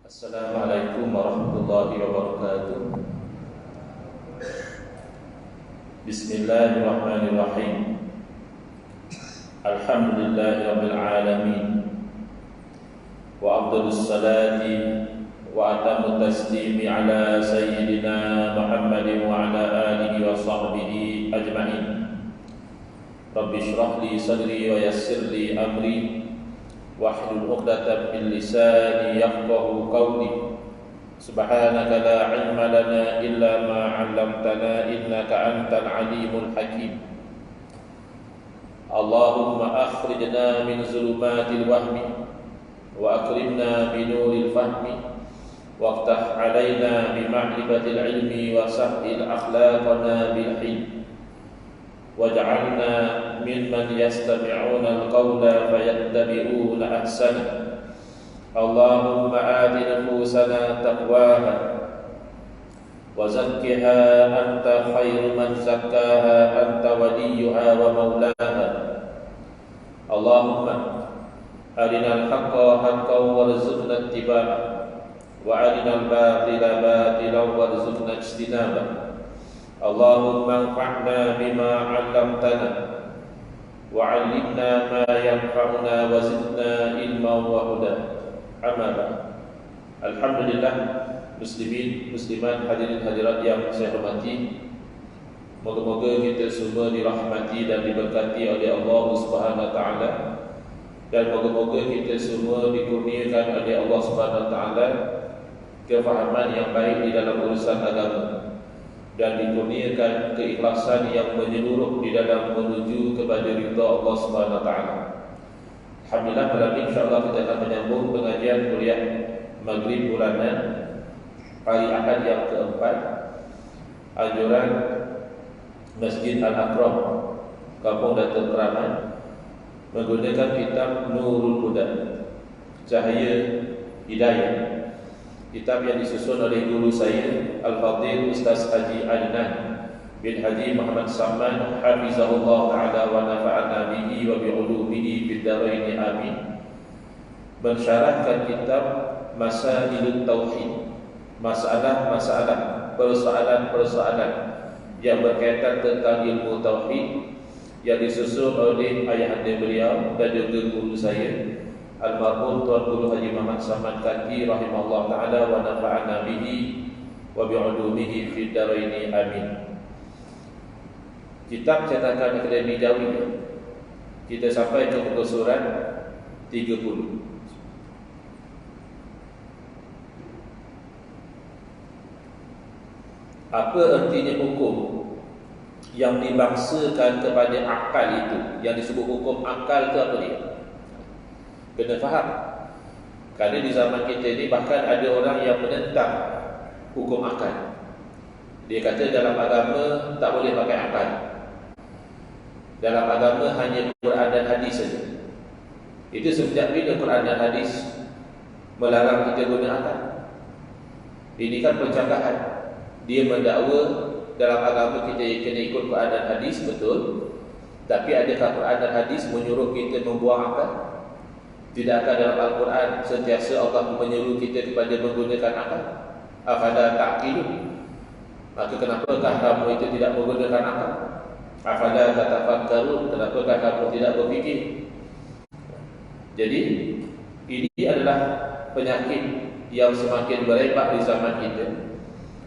Assalamualaikum warahmatullahi wabarakatuh. Bismillahirrahmanirrahim. Alhamdulillahirabbil alamin. Wa afdhalus salati wa atamut taslimi ala sayyidina Muhammadin wa ala alihi wa sahbihi ajma'in. Rabbi shrah li sadri wa yassir li amri wahlul 'uqdatam min lisani yafqahu qawli. Subhanaka la 'ilma lana illa ma 'allamtana innaka antal 'alimul hakim. Allahumma akhrijna min zulumatil wahmi wa akrimna bi nuril fahmi waftah 'alaina bi ma'rifatil 'ilmi wa sahhil akhlaqana bil hilm waj'alna mimman yastami'una al-qawla fayattabi'una ahsana. Allahumma ati nufusana taqwaha wa zakkiha anta khairu man zakkaha anta waliyuha wa maulaha. Allahumma arinal haqqa haqqan warzuqna ittiba'ah wa arinal batila batilan warzuqna ijtinabah. Allahumma anfa'na bima 'allamtana wa 'allimna ma yanfa'una wa zidna ilman wa huda. Amma alhamdulillah, muslimin muslimat, hadirin hadirat yang saya hormati, moga-moga kita semua dirahmati dan diberkati oleh Allah Subhanahu wa taala, dan moga-moga kita semua dikurniakan oleh Allah Subhanahu wa taala kefahaman yang baik di dalam urusan agama dan dikurniakan keikhlasan yang menyeluruh di dalam menuju kepada ridha Allah Subhanahu wa taala. Alhamdulillah, malam ini insya-Allah kita akan menyambung pengajian kuliah Maghrib bulanan hari Ahad yang keempat, anjuran Masjid Al-Akram, Kampung Datuk Keramat, menggunakan kitab Nurul Huda, Cahaya Hidayah, kitab yang disusun oleh guru saya Al-Fadhil Ustaz Haji Adnan bin Haji Muhammad Saman hafizahullah ta'ala wa nafa'ana bihi wa bi'ulumihi fid dharain amin. Mensyarahkan kitab Masailut Tauhid, masalah-masalah, persoalan-persoalan yang berkaitan tentang ilmu tauhid yang disusun oleh ayahanda beliau dan juga guru saya Almarhum Tuan Guru Haji Muhammad Saman Kaki rahimahullah ta'ala wa nafa'ana bihi wa bi'ulumihi fid dharain amin. Kitab cetakan Akademi Jawi, kita sampai ke muka surat 30. Apa artinya hukum yang dibangsakan kepada akal itu? Yang disebut hukum akal itu apa dia? Kena faham. Kerana di zaman kita ini bahkan ada orang yang menentang hukum akal. Dia kata dalam agama tak boleh pakai akal. Dalam agama hanya Quran dan hadis saja. Itu sejak bila Quran dan hadis melarang kita guna akal? Ini kan pencangkahan. Dia mendakwa dalam agama kita kena ikut Quran dan hadis, betul. Tapi adakah Quran dan hadis menyuruh kita membuang akal? Tidakkah dalam Al-Quran sentiasa Allah menyuruh kita kepada menggunakan akal? Afala ta'qilun? Maka kenapakah kamu itu tidak menggunakan akal? Afala tatafakkarun? Kenapakah kamu tidak berfikir? Jadi ini adalah penyakit yang semakin berebak di zaman kita.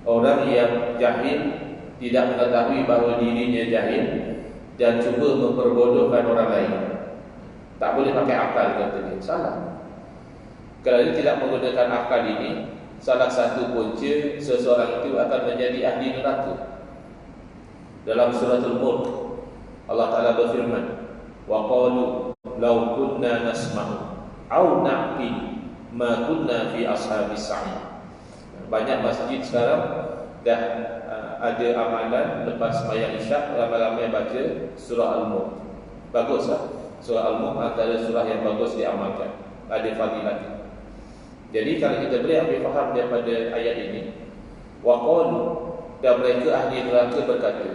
Orang yang jahil, tidak mengetahui bahawa dirinya jahil dan cuba memperbodohkan orang lain. Tak boleh pakai akal, katanya. Salah. Kerana tidak menggunakan akal ini, salah satu punca seseorang itu akan menjadi ahli neraka. Dalam suratul Mulk, Allah Ta'ala berfirman, wa qalu law kunna nasma'u aw na'qil ma kunna fi ashabis sa'id. Banyak masjid sekarang dah ada amalan lepas sembahyang Isyak, ramai-ramai baca surah Al-Mulk. Baguslah. Surah Al-Mulk antara surah yang bagus diamalkan, ada fadilat. Jadi kalau kita boleh ambil faham daripada ayat ini, wa qalu, dan mereka ahli neraka berkata,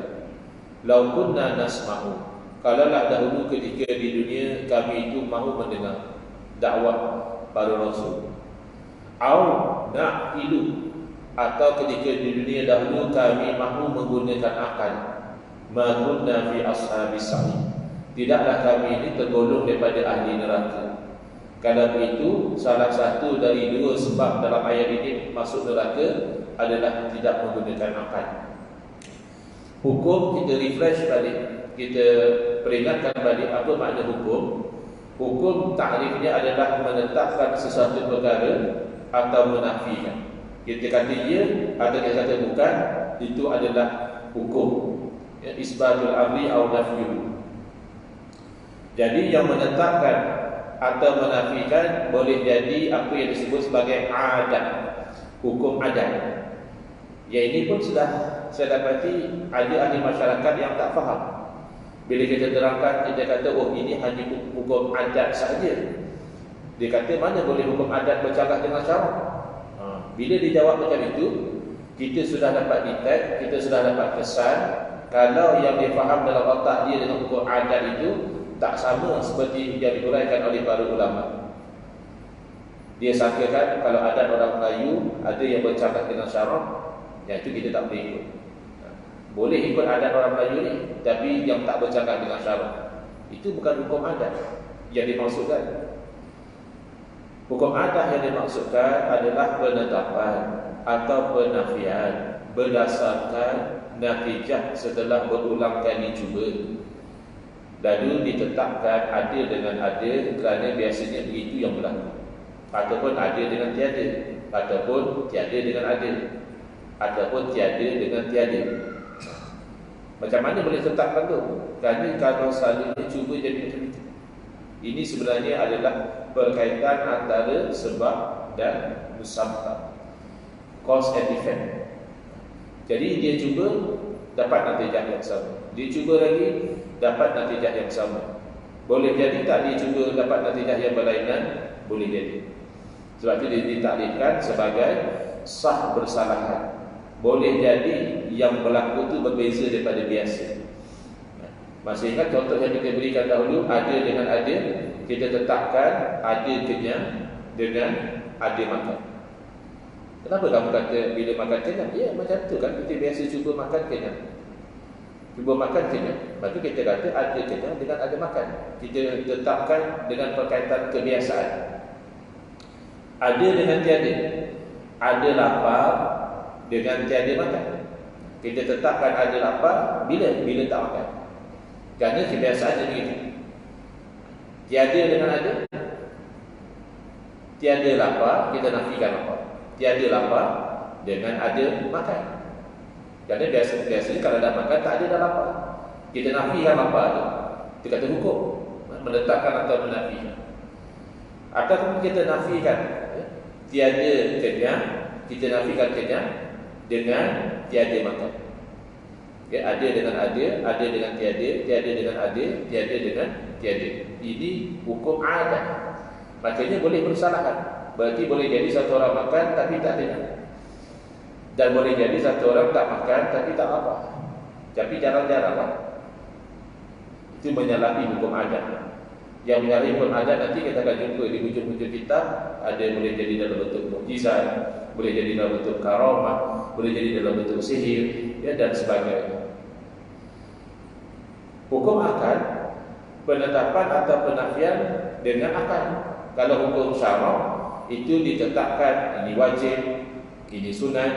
lau kunna nasma'u, kalaulah dahulu ketika di dunia kami itu mahu mendengar dakwah para rasul, au na'qilu, atau ketika di dunia dahulu kami mahu menggunakan akal, ma kunna fi ashabis sa'id, tidaklah kami ini tergolong daripada ahli neraka. Kalau begitu, salah satu dari dua sebab dalam ayat ini masuk neraka adalah tidak menggunakan akal. Hukum kita refresh balik, kita peringatkan balik apa makna hukum. Hukum takrifnya adalah menetapkan sesuatu perkara atau menafikan. Kita kata ya atau kita kata bukan, itu adalah hukum. Ya, isbatul amri atau nafyu. Jadi yang menetapkan atau menafikan boleh jadi apa yang disebut sebagai adat, hukum adat. Ya, ini pun sudah saya dapati ada ahli masyarakat yang tak faham. Bila kita terangkan, kita kata oh ini hanya hukum adat saja. Dia kata mana boleh hukum adat bercakap dengan syarak. Bila dijawab macam itu, kita sudah dapat detect, kita sudah dapat kesan kalau yang dia faham dalam otak dia dengan hukum adat itu tak sama seperti yang diuraikan oleh para ulama. Dia sangkakan kalau adat orang Melayu ada yang bercakap dengan syarak, yang itu kita tak boleh ikut. Boleh ikut adat orang Melayu ni, tapi yang tak bercakap dengan syarak, itu bukan hukum adat yang dimaksudkan. Hukum adat yang dimaksudkan adalah penetapan atau penafian berdasarkan natijah setelah berulang kali cuba. Lalu ditetapkan ada dengan ada kerana biasanya begitu yang berlaku, ataupun ada dengan tiada, ataupun tiada dengan ada, ataupun tiada dengan tiada. Macam mana boleh tetapkan tu? Kerana kalau selalunya cuba jadi macam itu. Ini sebenarnya adalah berkaitan antara sebab dan musabab, cause and effect. Jadi dia cuba dapat natijah yang sama, dia cuba lagi dapat natijah yang sama. Boleh jadi tak dia cuba dapat natijah yang berlainan? Boleh jadi. Sebab itu dia ditaklifkan sebagai sah bersalahan. Boleh jadi yang berlaku itu berbeza daripada biasa. Masih ingat contoh yang kita berikan dahulu, ada dengan ada, kita tetapkan ada kenyang dengan ada makan. Kenapa kamu kata bila makan kenyang? Ya macam tu kan, kita biasa cuba makan kenyang, cuba makan kenyang. Maka kita kata ada kenyang dengan ada makan. Kita tetapkan dengan perkaitan kebiasaan. Ada dengan tiada, ada lapar dengan tiada makan. Kita tetapkan ada lapar bila tak makan. Kerana kebiasaannya begitu. Tiada dengan ada, tiada lapar, kita nafikan lapar. Tiada lapar dengan ada makan. Kerana biasanya kalau dah makan tak ada dah lapar. Kita nafikan lapar tu. Itu kata hukum, menetapkan atau menafikan. Atau kita nafikan tiada kenyang, kita nafikan kenyang dengan tiada makan. Okay, ada dengan ada dengan tiada, tiada dengan ada, tiada dengan tiada. Ini hukum adat. Makanya boleh bersalahan. Berarti boleh jadi satu orang makan tapi tak kenyang, dan boleh jadi satu orang tak makan tapi tak lapar. Tapi jarang-jarang lah. Itu menyalahi hukum adat. Yang menyalahi hukum adat nanti kita akan jumpa di hujung-hujung kitab. Ada boleh jadi dalam bentuk mukjizat, boleh jadi dalam bentuk karamah, boleh jadi dalam bentuk sihir, ya, dan sebagainya. Hukum akal, penetapan atau penafian dengan akal. Kalau hukum syarak itu ditetapkan, ini wajib, ini sunat,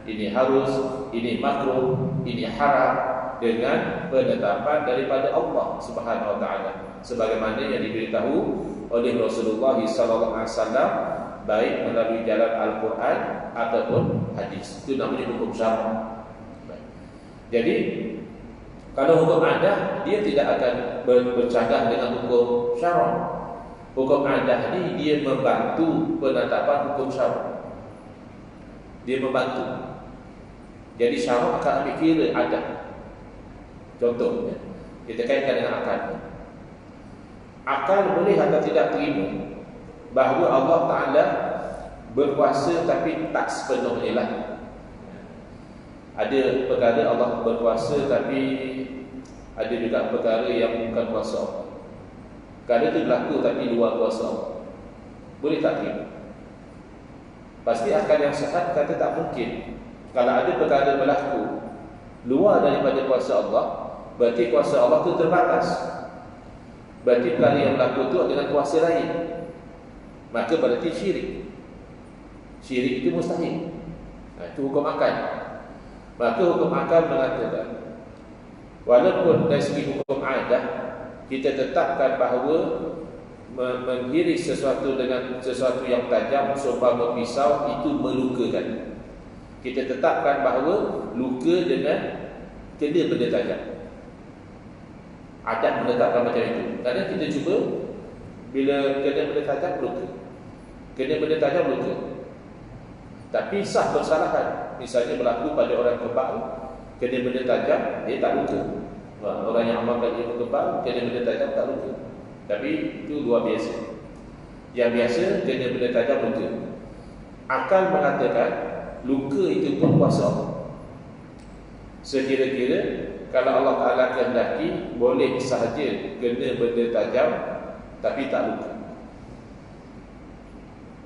ini harus, ini makruh, ini haram, dengan penetapan daripada Allah Subhanahu wa taala, sebagaimana yang diberitahu oleh Rasulullah SAW, baik melalui jalan Al-Quran ataupun hadis. Itu namanya hukum syarak. Jadi kalau hukum adat, dia tidak akan bercanggah dengan hukum syarak. Hukum adat ini dia membantu penetapan hukum syarak. Dia membantu. Jadi syarak akan ambil kira adat. Contohnya, kita kaitkan dengan akal. Akal boleh atau tidak terima bahawa Allah Ta'ala berkuasa tapi tak sepenuhnya lah. Ada perkara Allah berkuasa tapi ada juga perkara yang bukan kuasa Allah. Perkara itu berlaku tapi luar kuasa Allah. Boleh tak terima? Pasti akal yang sehat kata tak mungkin. Kalau ada perkara berlaku luar daripada kuasa Allah, berarti kuasa Allah itu terbatas. Berarti perkara yang berlaku itu dengan kuasa lain, maka berarti syirik. Syirik itu mustahil. Itu hukum akal. Maka hukum akal mengatakan, walaupun dari segi hukum adat kita tetapkan bahawa menghiris sesuatu dengan sesuatu yang tajam seumpama pisau itu melukakan. Kita tetapkan bahawa luka dengan kena benda tajam. Adat menetapkan macam itu. Kadang kita cuba bila kena benda tajam luka. Kena benda tajam luka. Tapi sah persalahan. Misalnya berlaku pada orang kebal, kena benda tajam dia tak luka. Orang yang amalkan ilmu kebal kena benda tajam tak luka. Tapi itu luar biasa. Yang biasa kena benda tajam luka. Akal mengatakan luka itu pun kuasa Allah. Sekira-kira kalau Allah Ta'ala kehendaki boleh sahaja kena benda tajam tapi tak luka.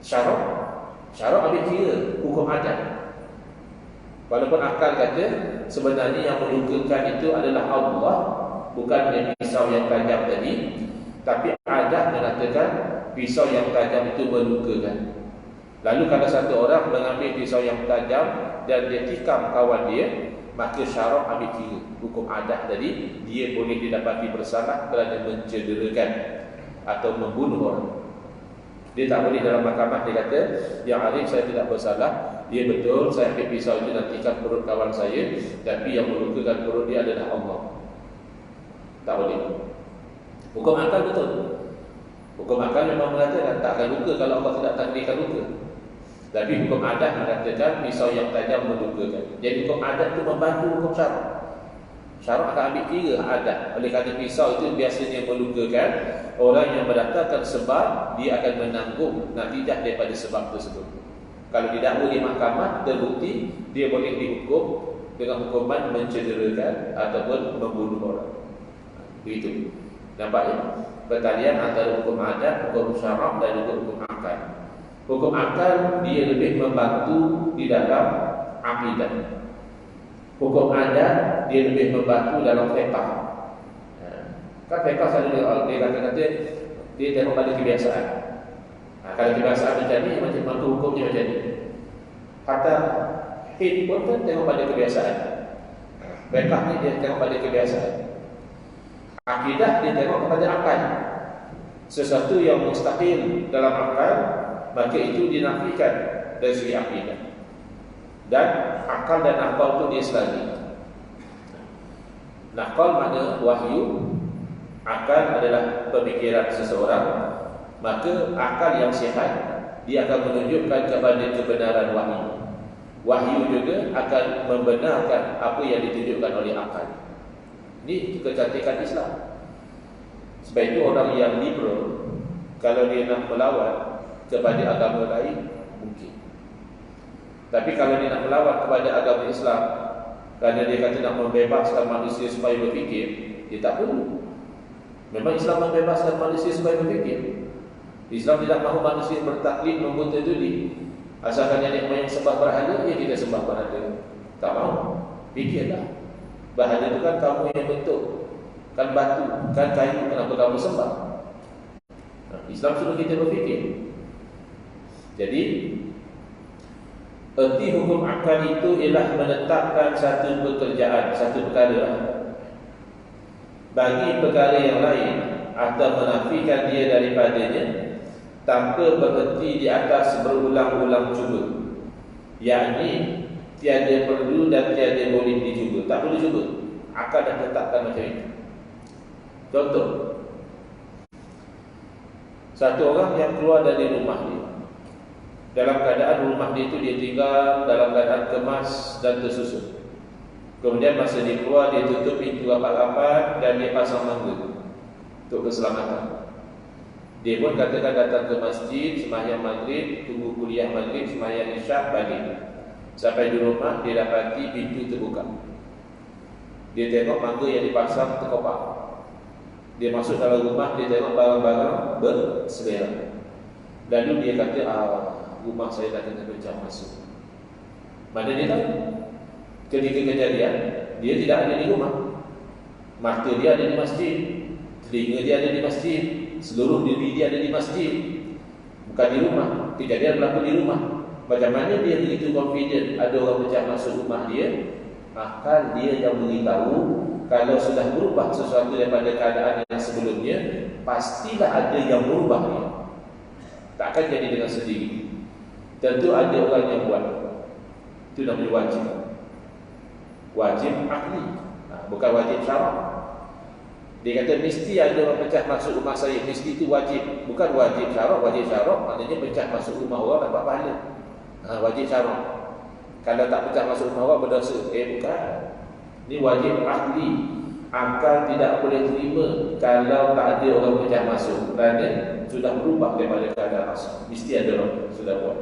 Syarak ambil kira hukum adat. Walaupun akal kata sebenarnya yang melukakan itu adalah Allah, bukan pisau yang tajam tadi. Tapi adat mengatakan pisau yang tajam itu melukakan. Lalu kalau satu orang mengambil pisau yang tajam dan dia tikam kawan dia, maka syarak ambil kira hukum adat tadi, dia boleh didapati bersalah kerana mencederakan atau membunuh orang. Dia tak boleh dalam mahkamah dia kata, yang Arif saya tidak bersalah, dia betul saya ambil pisau itu dan tikam perut kawan saya, tapi yang melukakan perut dia adalah Allah. Tak boleh. Hukum akal betul. Hukum akal memang mengatakan tak akan luka kalau Allah tidak takdirkan luka. Tapi hukum adat mengatakan pisau yang tajam melukakan. Jadi hukum adat itu membantu hukum syarak. Syarak akan ambil kira adat. Oleh kerana pisau itu biasanya melukakan, orang yang mendaftarkan sebab dia akan menanggung natijah daripada sebab tersebut. Kalau didakwa di mahkamah terbukti, dia boleh dihukum dengan hukuman mencederakan ataupun membunuh orang. Begitu. Nampak ya? Pertalian antara hukum adat, hukum syarak dan juga hukum akal. Hukum akal dia lebih membantu di dalam akidah. Hukum adat dia lebih membantu dalam fiqh. Kan fiqh selalu dia kata-kata dia tengok pada kebiasaan. Kalau kebiasaan macam ni, maka hukumnya macam ni. Kata hid pun kan tengok pada kebiasaan. Fiqh ni dia tengok pada kebiasaan. Akidah dia tengok kepada akal. Sesuatu yang mustahil dalam akal, maka itu dinafikan dari segi akidah. Dan akal dan akal itu dia selagi. Nakal makna wahyu, akal adalah pemikiran seseorang. Maka akal yang sihat dia akan menunjukkan kepada kebenaran wahyu. Wahyu juga akan membenarkan apa yang ditunjukkan oleh akal. Ini kecantikan Islam. Sebab itu orang yang liberal, kalau dia nak melawan kepada agama lain, mungkin. Tapi kalau dia nak melawan kepada agama Islam, kerana dia kata nak membebaskan manusia supaya berfikir, dia tak perlu. Memang Islam membebaskan manusia supaya berfikir. Islam tidak mahu manusia bertaklid, membuta duri. Asalkan nenek moyang sembah berhala, ya kita sembah berhala. Tak mahu. Fikirlah. Berhala itu kan kamu yang bentuk, kan batu, kan kayu, kenapa kamu sembah? Islam suruh kita berfikir. Jadi erti hukum akal itu ialah menetapkan satu pekerjaan, satu perkara bagi perkara yang lain atau menafikan dia daripadanya tanpa berhenti di atas berulang-ulang cuba. Yakni tiada perlu dan tiada boleh dicuba. Tak perlu cuba. Akal dah tetapkan macam itu. Contoh, satu orang yang keluar dari rumah dia, dalam keadaan rumah dia itu dia tinggal dalam keadaan kemas dan tersusun. Kemudian masa dia keluar, dia tutup pintu rapat-rapat dan dia pasang mangga untuk keselamatan. Dia pun katakan datang ke masjid, sembahyang maghrib, tunggu kuliah maghrib, sembahyang isyak, balik. Sampai di rumah, dia dapati pintu terbuka. Dia tengok mangga yang dipasang terkopak. Dia masuk dalam rumah, dia tengok barang-barang berselera. Lalu dia kata, rumah saya dah kena pecah masuk. Mana dia tahu? Ketika kejadian, dia tidak ada di rumah. Mata dia ada di masjid, telinga dia ada di masjid, seluruh diri dia ada di masjid, bukan di rumah. Kejadian berlaku di rumah. Macam mana dia begitu confident ada orang pecah masuk rumah dia? Akal dia yang beritahu kalau sudah berubah sesuatu daripada keadaan yang sebelumnya, pastilah ada yang berubah dia. Takkan jadi dengan sendiri. Tentu ada orang yang buat. Itu namanya wajib. Wajib akli, bukan wajib syarak. Dia kata mesti ada orang pecah masuk rumah saya, mesti itu wajib. Bukan wajib syarak. Wajib syarak maknanya pecah masuk rumah orang dapat pahala. Wajib syarak. Kalau tak pecah masuk rumah orang berdosa. Bukan. Ini wajib akli. Akal tidak boleh terima kalau tak ada orang pecah masuk, kerana sudah berubah daripada keadaan asal. Mesti ada orang sudah buat.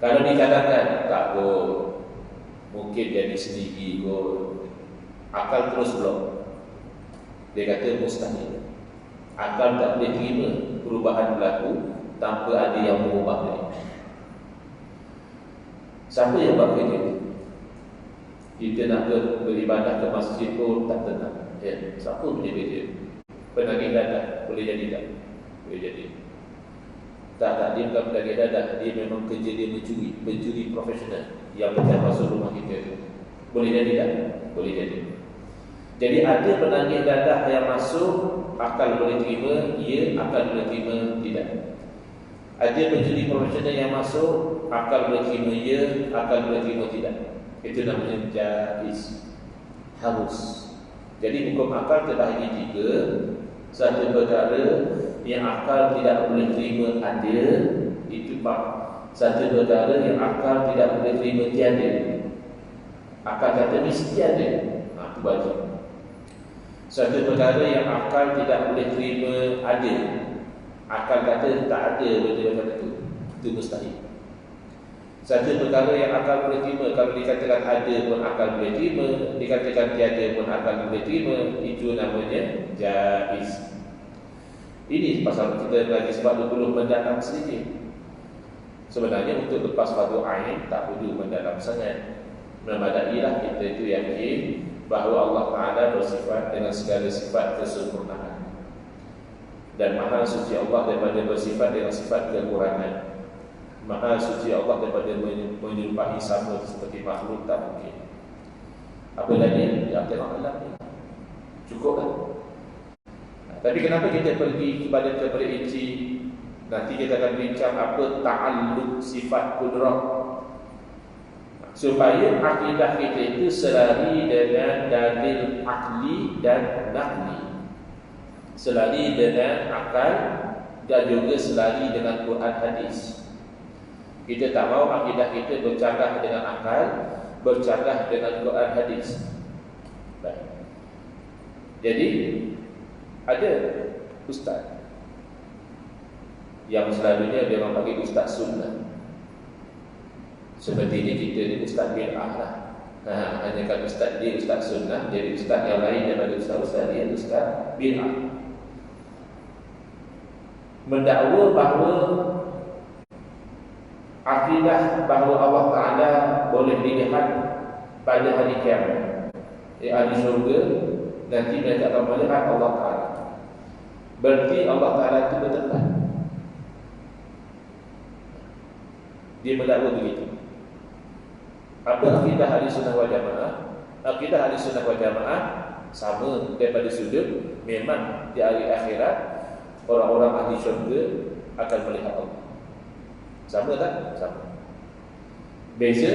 Kalau dikatakan tak kot, mungkin jadi sendiri kot, akal terus blok. Dia kata mustahil. Akal tak boleh terima perubahan berlaku tanpa ada yang mengubah dia. Siapa yang buat kerja ni? Kita nak beribadah ke masjid pun tak tenang. Siapa punya kerja? Penagih dadah, boleh jadi tak? Boleh jadi. Tak, dia bukan penagih dadah. Dia memang kerja dia mencuri profesional yang pecah masuk rumah kita tu. Boleh jadi tak? Boleh jadi. Jadi ada penagih dadah yang masuk, akal boleh terima, ya, akal boleh terima, tidak. Ada pencuri profesional yang masuk, akal boleh terima, ya, akal boleh terima, tidak. Itu namanya jaiz, harus. Jadi hukum akal terbahagi tiga. Satu perkara yang akal tidak boleh terima ada, itu bab. Satu perkara yang akal tidak boleh terima tiada. Akal kata mesti ada, itu wajib. Satu perkara yang akal tidak boleh terima ada, akal kata tak ada benda macam itu mustahil. Satu perkara yang akal boleh terima, kalau dikatakan ada pun akal boleh terima, dikatakan tiada pun akal boleh terima, itu namanya jaiz. Ini pasal kita lagi sebab 20 mendalam sedikit. Sebenarnya untuk lepas fardu ain tak perlu mendalam sangat. Memadailah kita itu yakin bahawa Allah Ta'ala bersifat dengan segala sifat kesempurnaan, dan maha suci Allah daripada bersifat dengan sifat kekurangan. Maha suci Allah daripada menyerupai sama seperti makhluk, tak mungkin. Apa lagi? Ya akhirat alam ni cukup kan? Tapi kenapa kita pergi kepada terperinci? Nanti kita akan bincang apa ta'alluq sifat kudrah, supaya akidah kita itu selari dengan dalil akli dan naqli, selari dengan akal dan juga selari dengan Quran hadis. Kita tak mahu akidah kita bercanggah dengan akal, bercanggah dengan Quran hadis. Baik. Jadi ada ustaz yang selalunya dia orang panggil ustaz sunnah. Seperti ini kita ni ustaz bid'ah lah. Hanya kan ustaz dia ustaz sunnah, jadi ustaz yang lain daripada ustaz-ustaz dia ustaz bid'ah. Mendakwa bahawa akidah bahawa Allah Ta'ala boleh dilihat pada hari kiamat, ahli syurga nanti mereka akan melihat Allah Ta'ala. Berarti Allah Ta'ala itu bertempat. Dia mendakwa begitu. Apa akidah ahli sunnah wal jamaah? Akidah ahli sunnah wal jamaah sama daripada sudut memang di hari akhirat orang-orang ahli syurga akan melihat Allah. Sama tak? Sama. Beza,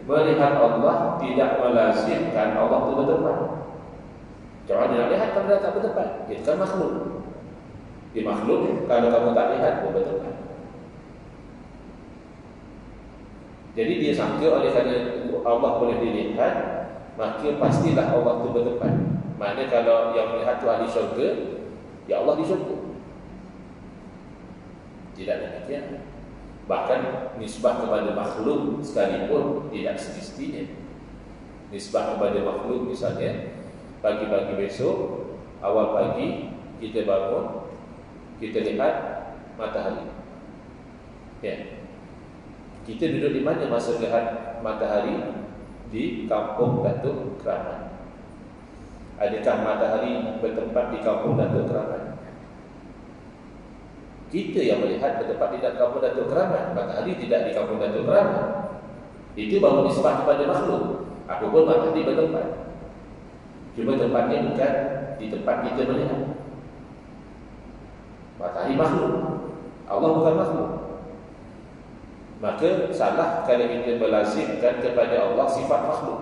melihat Allah tidak melazimkan Allah itu bertempat. Jangan dia nak lihat kalau dia tak bertempat. Dia kan makhluk. Dia makhluk, kalau kamu tak lihat pun bertempat. Jadi dia sangka oleh kerana Allah boleh dilihat, maka pastilah Allah itu bertempat. Maknanya kalau yang melihat itu ahli syurga, ya Allah di syurga. Tidak demikian. Bahkan nisbah kepada makhluk sekalipun tidak semestinya. Nisbah kepada makhluk misalnya, pagi-pagi besok, awal pagi kita bangun, kita lihat matahari. Ya. Kita duduk di mana masa gerhana matahari? Di kampung Datuk Keramat. Adakah matahari bertempat di kampung Datuk Keramat? Kita yang melihat bertempat di kampung Datuk Keramat. Matahari tidak di kampung Datuk Keramat. Itu baru nisbah kepada makhluk. Apa pun matahari bertempat. Cuma tempatnya bukan di tempat kita melihat. Matahari makhluk, Allah bukan makhluk. Maka salah kalau kita melazimkan kepada Allah sifat makhluk.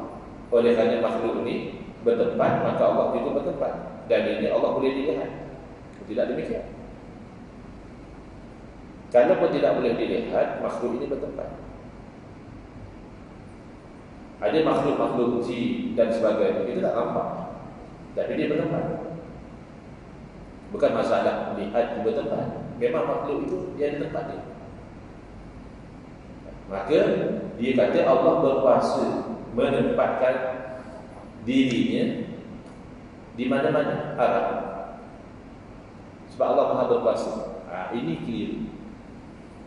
Oleh kerana makhluk ini bertempat, maka Allah juga bertempat. Dan ini Allah boleh dilihat. Tidak demikian. Kalau pun tidak boleh dilihat, makhluk ini bertempat. Ada makhluk-makhluk jin dan sebagainya, kita tak nampak, tapi dia bertempat. Bukan masalah lihat dia bertempat. Memang makhluk itu dia ada tempat dia. Maka dia kata Allah berkuasa menempatkan dirinya di mana-mana arah. Sebab Allah Maha berkuasa. Ini keliru.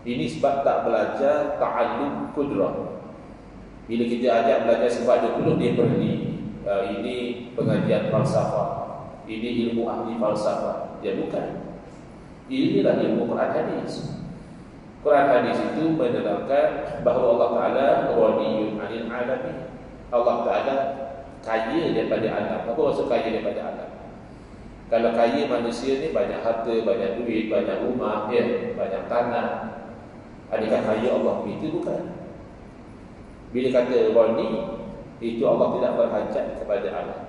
Ini sebab tak belajar ta'allum kudrah. Bila kita ajak belajar sifat 20, dia pergi. Ini pengajian falsafah. Ini ilmu ahli falsafah. Ya bukan. Inilah ilmu Quran hadis. Quran hadis itu menerangkan bahawa Allah Ta'ala ghaniyun 'anil 'alamin. Allah Ta'ala kaya daripada alam. Apa maksud kaya daripada alam? Kalau kaya manusia ni banyak harta, banyak duit, banyak rumah, ya, banyak tanah. Adakah kaya Allah? Itu bukan. Bila kata ghani, itu Allah tidak berhajat kepada alam.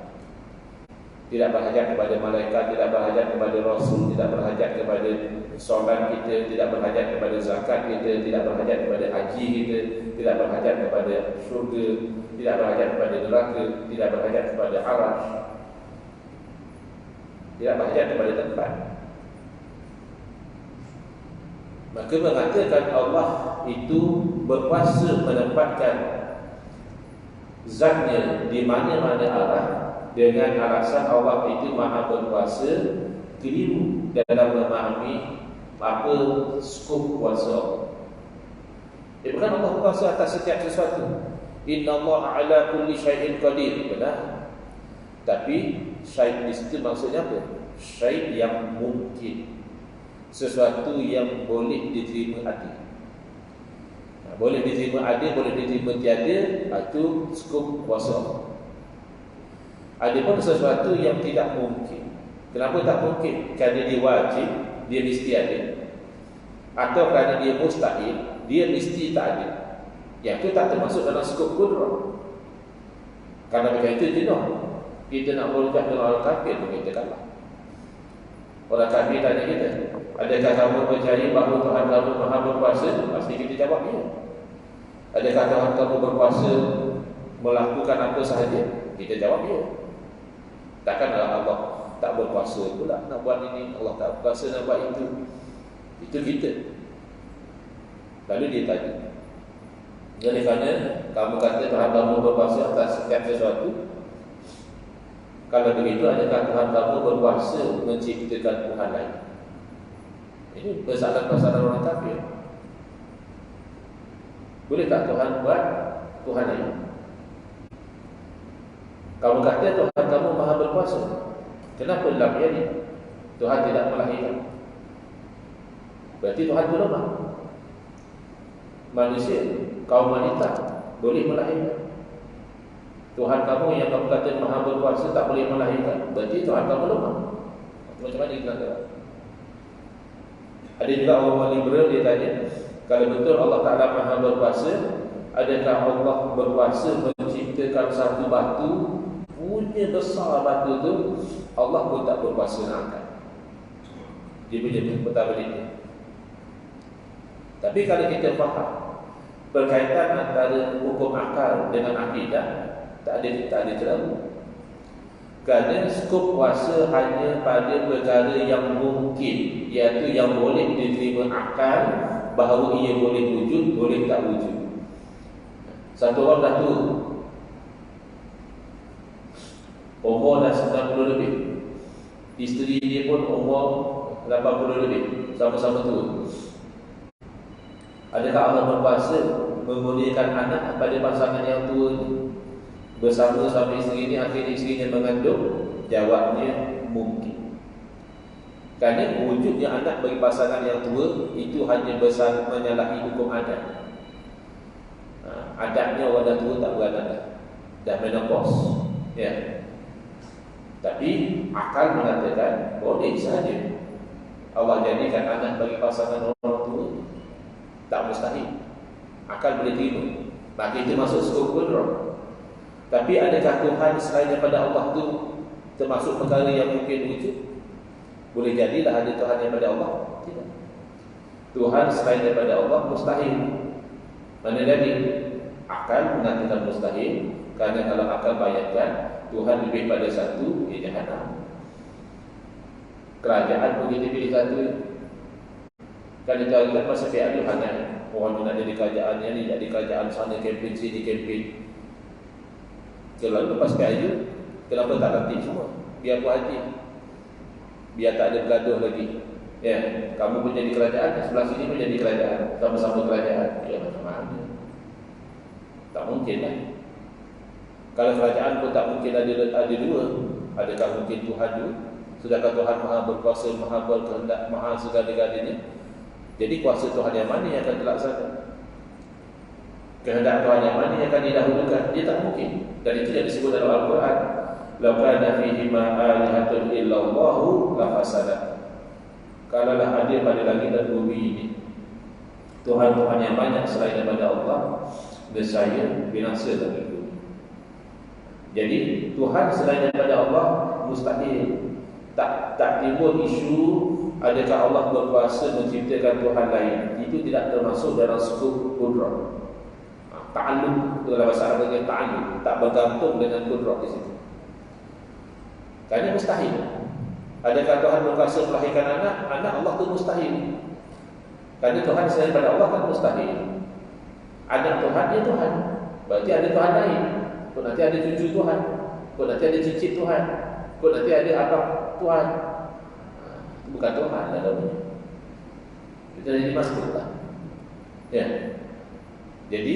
Tidak berhajat kepada malaikat, tidak berhajat kepada Rasul, tidak berhajat kepada solat kita, tidak berhajat kepada zakat kita, tidak berhajat kepada haji kita, tidak berhajat kepada syurga, tidak berhajat kepada neraka, tidak berhajat kepada arasy, tidak berhajat kepada tempat. Maka mengatakan Allah itu berkuasa menempatkan zatnya di mana-mana arah. Dengan alasan Allah itu Maha berkuasa, keliru dalam memahami apa skop kuasa Allah. Dia bukan Allah berkuasa atas setiap sesuatu. Inna Allah ala kulli syai'in qadir. Benar. Tapi syai' di situ maksudnya apa? Syai' yang mungkin. Sesuatu yang boleh diterima adil. Boleh diterima adil, boleh diterima tiada, itu skop kuasa Allah. Ada pun sesuatu yang tidak mungkin. Kenapa tak mungkin? Kerana dia wajib, dia mesti ada. Atau kerana dia mustahil, dia mesti tak ada. Yang itu tak termasuk dalam skop kudrah. Kerana macam itu jenuh. Kita nak berhujah dengan orang kafir pun kita kalah. Orang kafir tanya kita, adakah kamu percaya bahawa Tuhan kamu Maha berkuasa? Pasti kita jawab ya. Adakah Tuhan kamu berkuasa melakukan apa sahaja? Kita jawab ya. Takkanlah Allah tak berkuasa pula nak buat ini, Allah tak berkuasa nak buat itu. Itu kita. Lalu dia tanya, oleh kerana kamu kata Tuhan kamu berkuasa atas setiap sesuatu, kalau begitu adakah Tuhan kamu berkuasa menciptakan Tuhan lain? Ini persoalan-persoalan orang kafir. Boleh tak Tuhan buat Tuhan lain? Kamu kata Tuhan kamu Maha berkuasa. Kenapa lam yalid? Tuhan tidak melahirkan. Berarti Tuhan itu lemah. Manusia, kaum wanita boleh melahirkan. Tuhan kamu yang kamu kata Maha berkuasa tak boleh melahirkan. Berarti Tuhan kamu lemah. Macam mana kita kata? Ada juga orang liberal dia tanya, kalau betul Allah Ta'ala Maha berkuasa, adakah Allah berkuasa menciptakan satu batu punya besar batu tu, Allah pun tak berkuasa nak angkat. Dia punya pertama. Tapi kalau kita faham berkaitan antara hukum akal dengan akidah, tak ada terlalu. Kerana skop kuasa hanya pada perkara yang mungkin, iaitu yang boleh diterima akal, bahawa ia boleh wujud, boleh tak wujud. Satu orang dah tua, umur dah 90 lebih, isteri dia pun umur 80 lebih, sama-sama tua. Adakah Allah berkuasa memulihkan anak pada pasangan yang tua ini bersama suami isteri ini akhirnya isterinya mengandung? Jawabnya mungkin. Kerana wujudnya anak bagi pasangan yang tua itu hanya menyalahi hukum adat. Adatnya orang dah tua tak beranak dah menopause, ya. Tapi akal mengatakan boleh saja Allah jadikan anak bagi pasangan orang tua, tak mustahil. Akal boleh terima. Maka itu masuk skop kudrah. Tapi adakah Tuhan selain daripada Allah tu termasuk perkara yang mungkin wujud? Boleh jadilah ada Tuhan daripada Allah? Tidak. Tuhan selain daripada Allah mustahil. Mana jadi? Akal mengatakan mustahil. Kerana kalau akal bayangkan Tuhan lebih pada satu, ia jahanam. Kerajaan boleh dipilih satu. Kalau kita lihat masa PRU hanya orang nak jadi kerajaan ni, jadi kerajaan sana kempen sini kempen. Kalau lepas PRU, kenapa tak latih semua? Biar buat haji, biar tak ada bergaduh lagi. Ya, kamu pun jadi kerajaan, sebelah sini pun jadi kerajaan, sama-sama kerajaan. Ya, macam mana? Tak mungkin lah. Kalau kerajaan pun tak mungkin ada dua. Adakah mungkin Tuhan dua? Sedangkan Tuhan maha berkuasa, maha berkehendak, maha segala-galanya. Jadi kuasa Tuhan yang mana yang akan terlaksana? Kehendak Tuhan yang mana yang akan didahulukan? Dia tak mungkin. Dan itu yang disebut dalam Al-Quran. Law kana fihima alihatun illallahu lafasadat. Kalaulah ada pada langit dan bumi ini Tuhan-Tuhan yang banyak selain daripada Allah, nescaya binasa dan bumi. Jadi Tuhan selain daripada Allah mustahil. Tak timbul isu adakah Allah berkuasa menciptakan Tuhan lain. Itu tidak termasuk dalam skop kudrah. Ta'alluq dalam bahasa Arab dia ta'alluq, tak bergantung dengan kudrah di situ. Kerana mustahil. Adakah Tuhan berkuasa melahirkan anak? Anak Allah tu mustahil. Kerana Tuhan selain daripada Allah kan mustahil. Anak Tuhan dia Tuhan. Berarti ada Tuhan lain. Kau nanti ada cucu Tuhan, kau nanti ada cicit Tuhan, kau nanti ada abang Tuhan. Itu bukan Tuhan lah namanya. Itu jadi makhluk. Ya. Jadi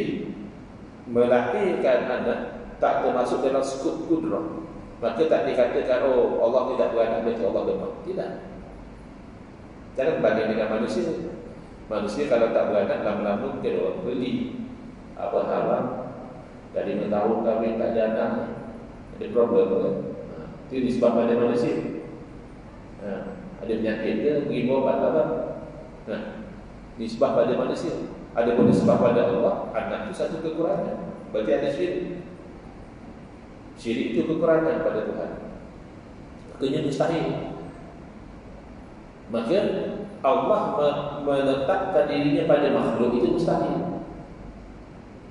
melahirkan anak tak termasuk dalam skop kudrah. Maka tak dikatakan oh Allah tidak beranak berarti Allah lemah. Tidak. Jangan banding dengan manusia. Manusia kalau tak beranak lama-lama mungkin orang beli apa haram. Dari tahun kahwin tak ada anak, ada problem kan? Itu disebabkan oleh manusia. Ada penyakit dia, pergi berobat apa? Disebabkan pada manusia. Ada pun disebabkan pada Allah. Anak itu satu kekurangan. Berarti ada syirik. Syirik itu kekurangan pada Tuhan. Makanya mustahil. Maka Allah meletakkan dirinya pada makhluk itu mustahil.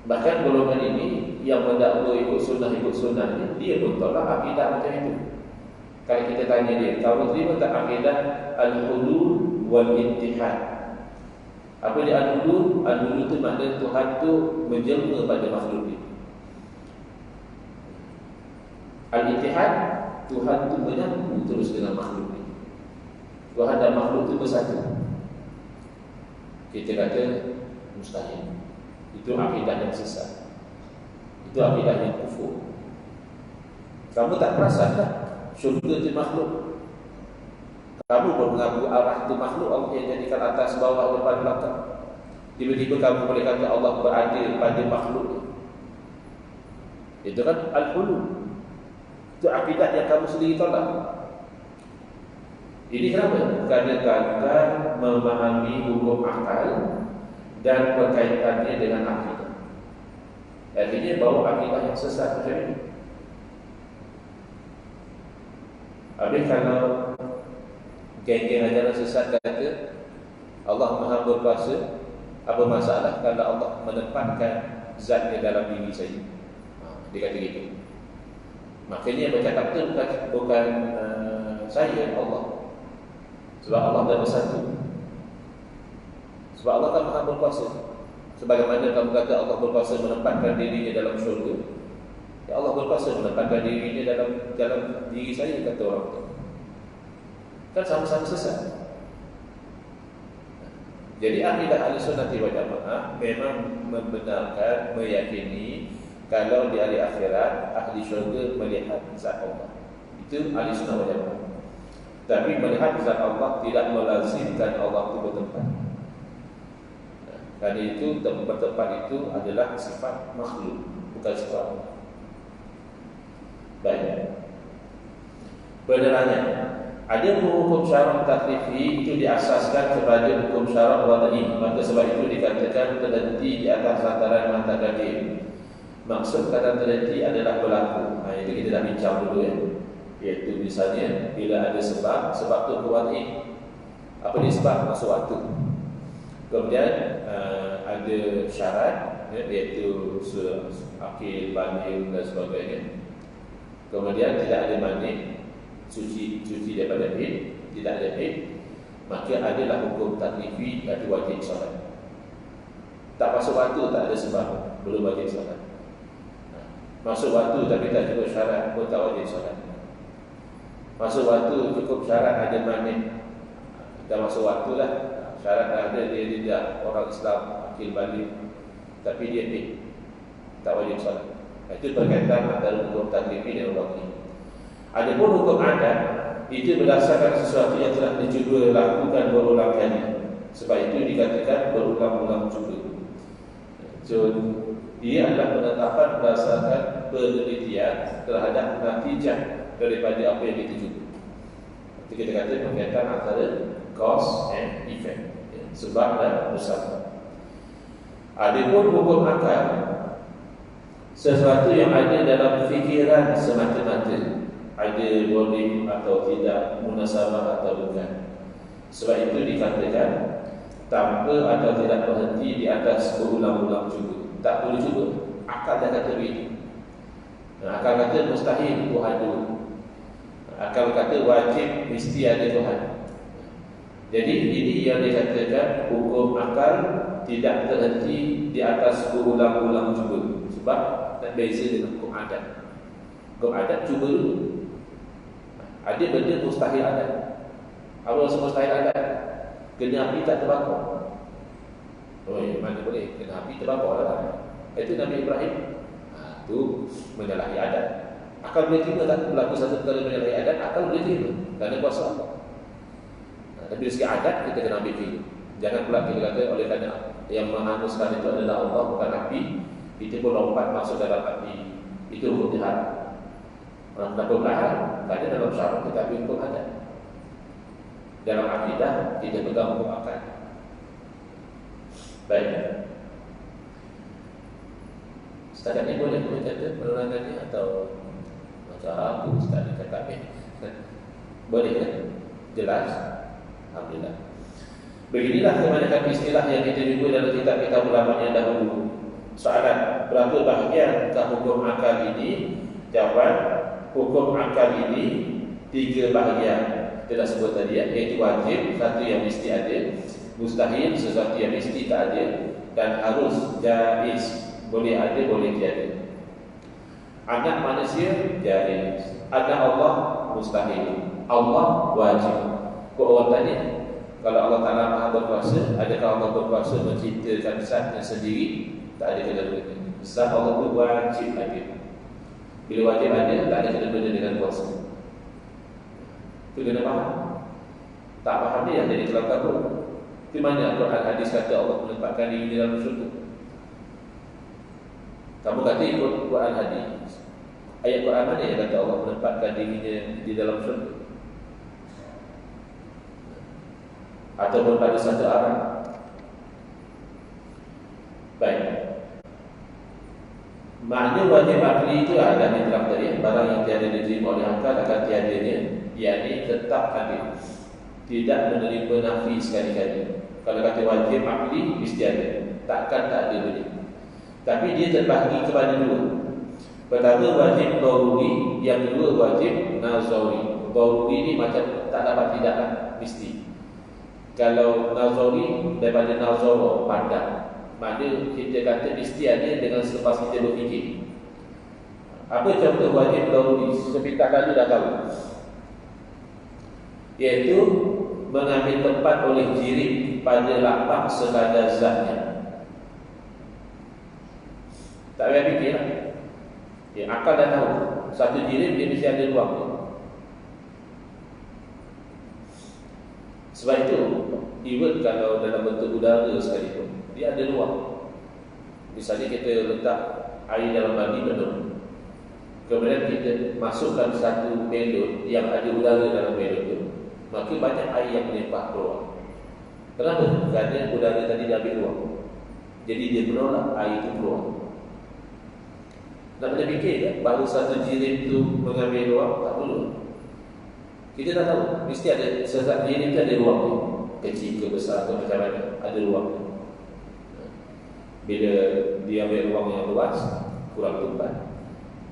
Bahkan golongan ini yang mendakwa ikut sunnah ni, dia pun tolak akidah macam itu. Kalau kita tanya dia, kamu terima tak akidah al-hulul wal-ittihad? Apa dia al-hulul? Al-hulul itu maknanya Tuhan tu menjelma pada makhluk dia. Al-ittihad, Tuhan tu menyambung terus dengan makhluk dia. Tuhan dan makhluk tu bersatu. Kita kata mustahil. Itu akidah yang sesat. Itu akidah yang kufur. Kamu tak perasan tak? Syurga itu makhluk. Kamu pun mengaku arah itu makhluk. Allah yang jadikan atas, bawah, depan, belakang. Tiba-tiba kamu boleh kata Allah beradil pada makhluk. Itu kan al-hulul. Itu akidah yang kamu sendiri tolak. Ini kenapa? Kerana gagal memahami hukum akal dan berkaitannya dengan akidah. Artinya bawa akidah yang sesat macam ini. Habis kalau geng-geng ajaran sesat kata Allah Maha berkuasa, apa masalah kalau Allah menempatkan zatnya dalam diri saya? Dia kata gitu. Makanya yang bercakap itu bukan saya, Allah. Sebab Allah dah bersatu. Sebab Allah kan Maha berkuasa. Sebagaimana kamu kata Allah berkuasa menempatkan dirinya dalam syurga, ya Allah berkuasa menempatkan dirinya dalam diri saya, kata orang itu. Kan sama-sama sesat. Jadi akidah Ahlussunnah wal Jamaah memang membenarkan, meyakini kalau di hari akhirat ahli syurga melihat zat Allah. Itu Ahlussunnah wal Jamaah. Tapi melihat zat Allah tidak melazimkan Allah itu bertempat. Karena itu bertempat itu adalah sifat makhluk, bukan sifat Allah. Baik. Penerangan. Ada hukum syarak taklifi itu diasaskan kepada hukum syarak wad'i. Maka sebab itu dikatakan terhenti di atas lantaran mata gadir. Maksud kata terhenti adalah berlaku. Itu kita dah bincang dulu ya. Iaitu misalnya bila ada sebab itu wad'i. Apa dia sebab? Masuk waktu. Kemudian ada syarat iaitu akil, baligh dan sebagainya. Kemudian tidak ada mani, suci daripada haid, tidak ada haid, maka adalah hukum taklifi iaitu wajib solat. Tak masuk waktu tak ada sebab, belum wajib solat. Masuk waktu tapi tak cukup syarat pun tak wajib solat. Masuk waktu cukup syarat ada mani, dah masuk waktu lah. Syarat ada dia tidak orang Islam akil baligh, tapi dia haid, tak wajib solat. Itu berkaitan antara hukum taklifi dan wad'i. Adapun hukum adat itu berdasarkan sesuatu yang telah dicuba lakukan berulang kali. Sebab itu dikatakan berulang-ulang cuba. So, ia adalah penetapan berdasarkan penelitian terhadap natijah daripada apa yang kita cuba. Itu kita kata berkaitan antara cause and effect, sebab dan usaha. Adapun hukum akal, sesuatu yang ada dalam fikiran semata-mata, ada boleh atau tidak, munasabah atau bukan. Sebab itu dikatakan tanpa atau tidak berhenti di atas berulang-ulang cuba. Tak boleh cuba. Akal dah kata begitu. Akal kata mustahil Tuhan dulu. Akal kata wajib mesti ada Tuhan. Jadi ini yang dikatakan hukum akal tidak terhenti di atas berulang-ulang cuba. Sebab tak beza dengan hukum adat. Hukum adat cuba dulu. Ada benda mustahil adat. Apa yang mustahil adat? Kena api tak terbakar. Mana boleh kena api terbakar lah. Itu Nabi Ibrahim. Itu menyalahi adat. Akal boleh terima tak berlaku satu perkara menyalahi adat? Akal boleh terima kerana kuasa Allah. Tapi dari segi adat kita kena ambil dulu. Jangan pula kita kata oleh kerana yang menghanguskan itu adalah Allah bukan api, kita pun lompat masuk dalam api. Itu hukum jahat. Kenapa berlahan? Kerana dalam syarat kita ambil hukum adat. Dalam akidah kita pegang hukum akal. Baik. Setakat ini boleh kata penerangan ini atau macam aku sekali cakap ni? Boleh kan? Jelas? Alhamdulillah. Beginilah kebanyakan istilah yang kita jumpa dalam kitab-kitab ulama yang dahulu. Soalan, berapa bahagian hukum akal ini? Jawapan, hukum akal ini 3 bahagian. Kita sebut tadi ya, iaitu wajib, satu yang mesti ada, mustahil, sesuatu yang mesti tak ada, dan harus, jaiz, boleh ada, boleh tiada. Anak manusia jaiz, anak Allah mustahil, Allah wajib. Kau orang tanya, kalau Allah Ta'ala Maha berkuasa, adakah Allah berkuasa menciptakan zatnya sendiri? Tak ada kena-mengena. Zat Allah itu wajib ada. Bila wajib ada, tak ada kena-mengena dengan kuasa. Itu kena faham. Tak faham dia yang jadi kelam kabur. Di mana Al-Quran hadis kata Allah menempatkan diri di dalam syurga? Kamu kata ikut Quran hadis. Ayat Quran mana yang kata Allah menempatkan dirinya di dalam syurga? Ataupun pada satu arah? Baik. Makna wajib akli itu adalah yang telah tadi, barang yang tiada diterima oleh akal akan tiadanya, yakni tetap hadir, tidak menerima nafi sekali-kali. Kalau kata wajib akli mesti ada, takkan tak ada benda. Tapi dia terbahagi kepada 2. Pertama wajib daruri, yang kedua wajib nazari. Daruri ni macam tak dapat tidak lah, mesti. Kalau nazari daripada nazara, pandang, maknanya kita kata mesti ada dengan selepas kita berfikir. Apa contoh wajib daruri? Sepintas kali dah tahu, iaitu mengambil tempat oleh jirim pada lapak sekadar zatnya. Tak payah fikir lah. Ya, akal dah tahu satu jirim dia mesti ada ruang tu. Sebab itu even kalau dalam bentuk udara sekalipun dia ada ruang. Misalnya kita letak air dalam mandi penuh, kemudian kita masukkan satu belon yang ada udara dalam belon itu, maka banyak air yang melimpah keluar. Kenapa? Kerana udara tadi dah ambil ruang. Jadi dia menolak air itu keluar. Nak kena fikir kan? Bahawa satu jirim itu mengambil ruang, tak perlu. Kita tak tahu. Mesti ada sesat jirim itu ada ruang tu. Kecil ke besar ke macam mana, ada ruang tu. Bila dia ambil ruang yang luas, kurang tumpat.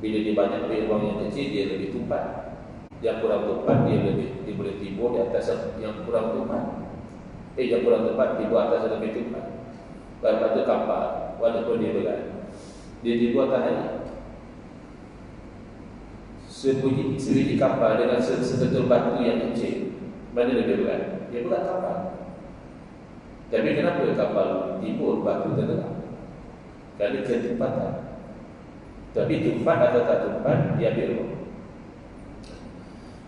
Bila dia banyak ambil ruang yang kecil, dia lebih tumpat. Yang kurang tumpat, dia boleh timbul di atas yang kurang tumpat. Yang kurang tumpat, timbul atas yang lebih tumpat. Lepas tu kapal, walaupun dia berat, dia timbul atas lagi. Sebiji kapal dengan sebetul batu yang kecil, mana lebih berat? Dia berat kapal. Tapi kenapa kapal timbul batu tergerak? Kerana ketempatan. Tapi tumpat atau tak tumpat, dia ambil ruang.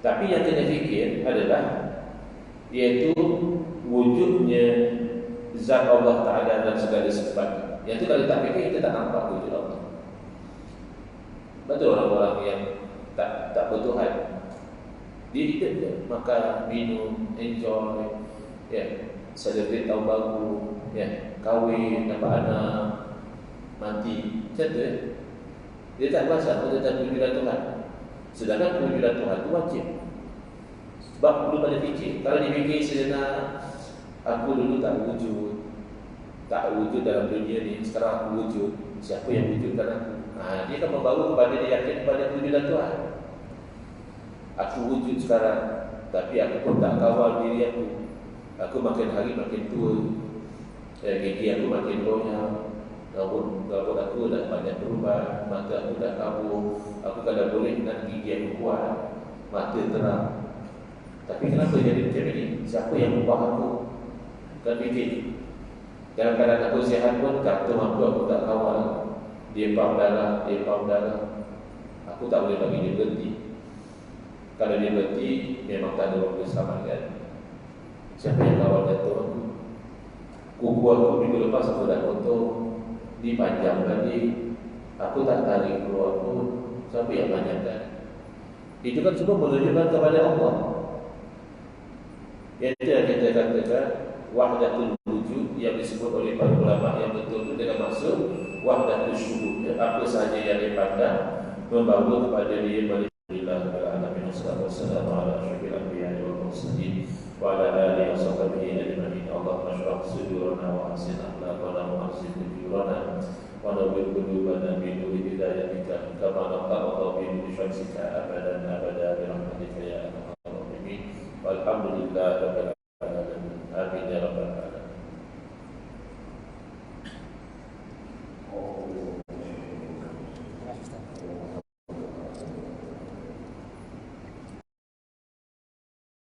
Tapi yang kena fikir adalah iaitu wujudnya zat Allah Ta'ala dan segala sifat. Yang itu kalau tak fikir, kita tak nampak wujud Allah. Betul orang-orang yang tak bertuhan, dia hidup je, makan, minum, enjoy, celebrate tahun baru, kahwin, dapat anak, mati, macam tu. Dia tak rasa tentang kewujudan Tuhan. Sedangkan kewujudan Tuhan itu wajib. Sebab belum ada fikir. Kalau dia fikir sejenak, aku dulu tak wujud dalam dunia ni, sekarang aku wujud. Siapa yang wujudkan aku? Dia akan membawa kepada dia yakin kepada kewujudan Tuhan. Aku wujud sekarang, tapi aku pun tak kawal diri aku. Aku makin hari makin tua, gigi aku makin banyak, rambut aku dah banyak berubah, mata aku dah kabur. Aku kalau boleh nak gigi aku kuat, mata terang. Tapi kenapa jadi macam ini? Siapa yang ubah aku? Kan fikir. Dalam keadaan aku sihat pun, kata mampu aku tak kawal. Dia pam darah. Aku tak boleh bagi dia berhenti. Kalau dia berhenti, memang tak ada orang berselamatkan. Siapa yang kawal jatuh aku? Kuku aku minggu lepas aku dah potong, dipanjangkan dia. Aku tak tarik keluar pun. Siapa yang panjangkan? Itu kan semua menunjukkan kepada Allah. Itu yang kita katakan wahdatul wujud, yang disebut oleh para ulama yang betul itu dengan maksud wahdatul syuhud. Apa sahaja yang dipandang membawa kepada dia Alhamdulillah alamin wassalatu wassalamu ala asyrafil anbiya'i wal mursalin wa ala alihi wa sahbihi ajma'in. Allahumma shrah sudurana wa ahsin akhlaqana wa ahsin fujurana wa nawwir qulubana bi nuri hidayatika kama naqara bi nuri syamsika abadan abada bi rahmatika ya arhamar rahimin. Walhamdulillah rabbil alamin. Amin ya rabbal alamin.